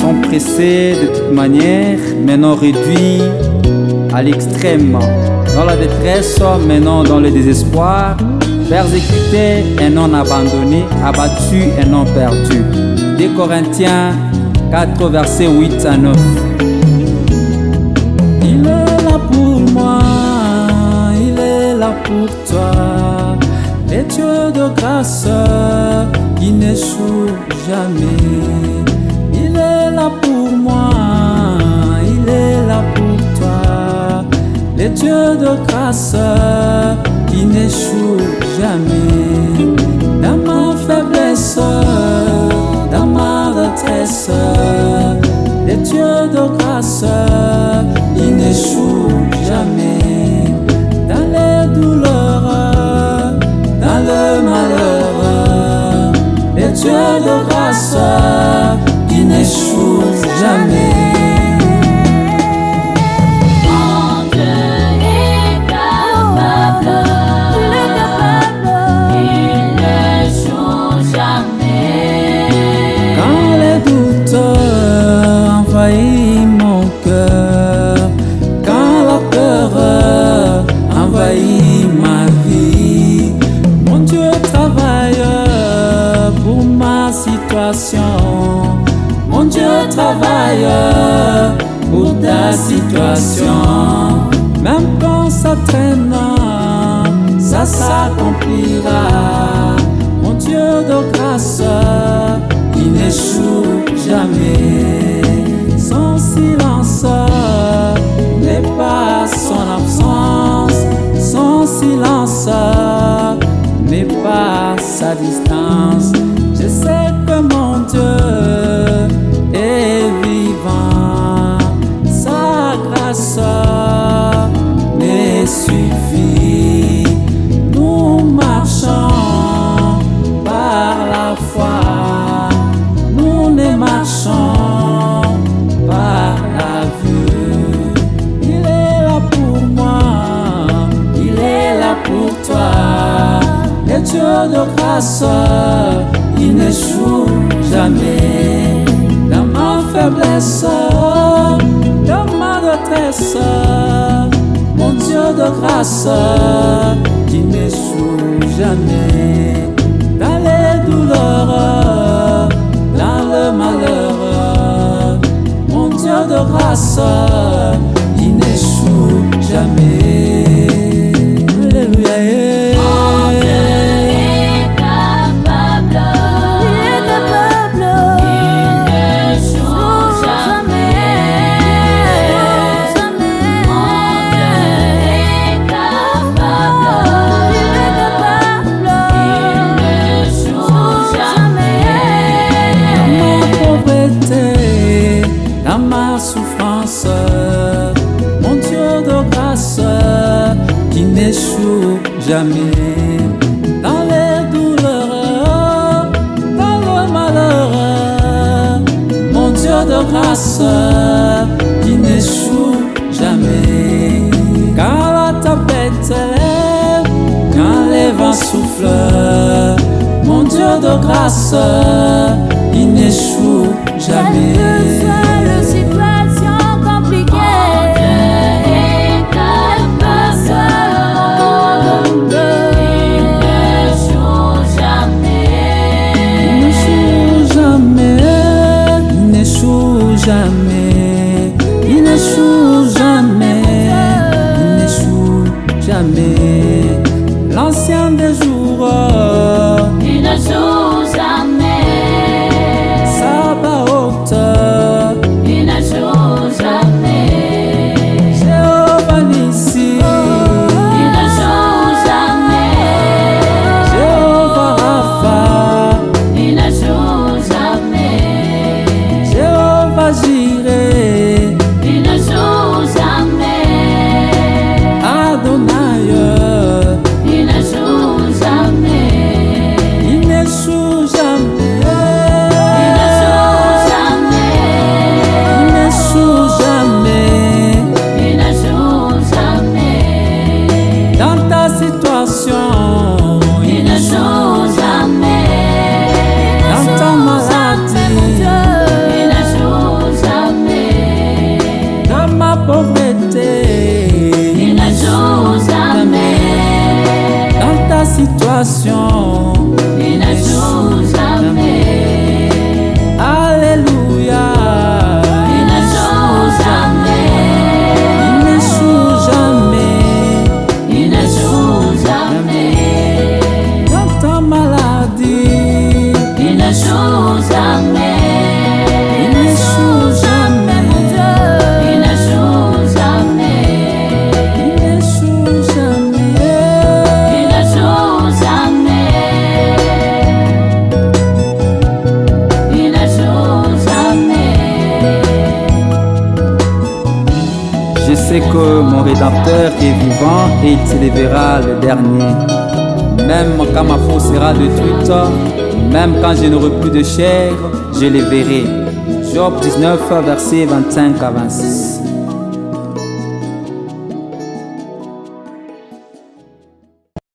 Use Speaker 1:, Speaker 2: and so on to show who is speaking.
Speaker 1: sont pressés de toute manière, maintenant réduits à l'extrême. Dans la détresse, maintenant dans le désespoir, persécutés et non abandonnés, abattus et non perdus. 2 Corinthiens 4, versets 8 à 9. Il est là pour moi, il est là pour toi. Les dieux de grâce qui n'échoue jamais. Il est là pour moi, il est là pour toi. Les dieux de grâce qui n'échoue jamais. Dans ma faiblesse, dans ma détresse, les dieux de grâce qui n'échoue jamais. Dans les douleurs, dans le malheur, les dieux de grâce qui n'échoue jamais. Mon cœur, quand la peur envahit ma vie, mon Dieu travaille pour ma situation. Mon Dieu travaille pour ta situation. Même quand ça traîne, ça s'accomplira. Mon Dieu de grâce, il n'échoue jamais. Son silence n'est pas son absence, son silence n'est pas sa distance. Je sais que mon Dieu est vivant, sa grâce me suffit. Nous marchons par la foi, nous ne marchons par la vue. Il est là pour moi, il est là pour toi. Les dieux de grâce, il n'échoue jamais. Dans ma faiblesse, dans ma détresse, mon Dieu de grâce, il n'échoue jamais. Dans les douleurs, dans le malheur, mon Dieu de grâce, il n'échoue jamais. Alléluia. Dans ma souffrance, mon Dieu de grâce, qui n'échoue jamais. Dans les douleurs, dans le malheur, mon Dieu de grâce, qui n'échoue jamais. Quand la tempête s'élève, quand les vents soufflent, mon Dieu de grâce, il n'échoue jamais. Jamais, il n'échoue jamais, il n'échoue jamais. L'ancien des jours,
Speaker 2: il n'échoue jamais.
Speaker 1: sais que mon Rédempteur est vivant et il s'élèvera le dernier. Même quand ma peau sera détruite, même quand je n'aurai plus de chair, je les verrai. Job 19, versets 25 à 26.